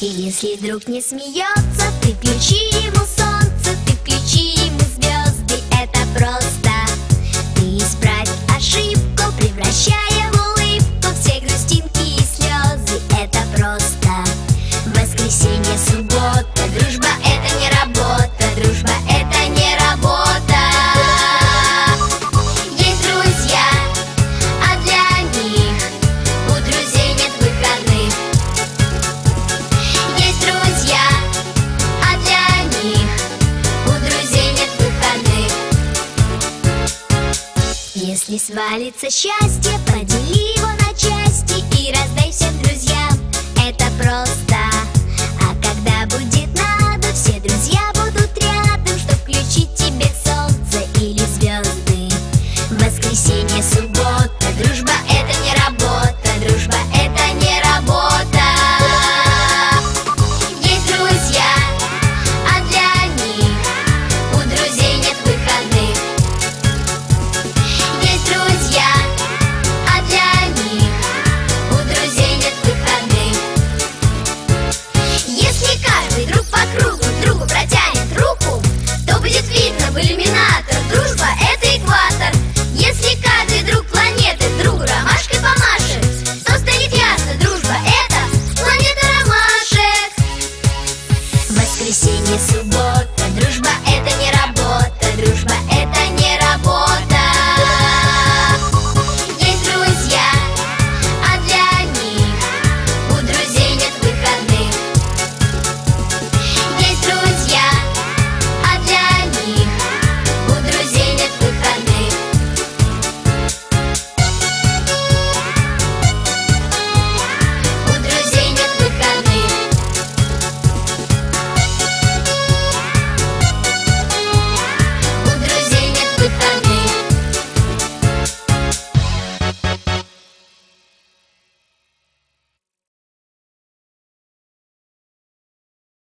И если друг не смеется, ты включи ему солнце, ты включи ему звезды, это просто. Ты исправь ошибку, превращая в улыбку все грустинки и слезы, это просто. Воскресенье, суббота, дружба это не работа, дружба это не работа. Есть друзья, а для них у друзей нет выходных. Есть друзья, а для них у друзей нет выходных. Если свалится счастье, подели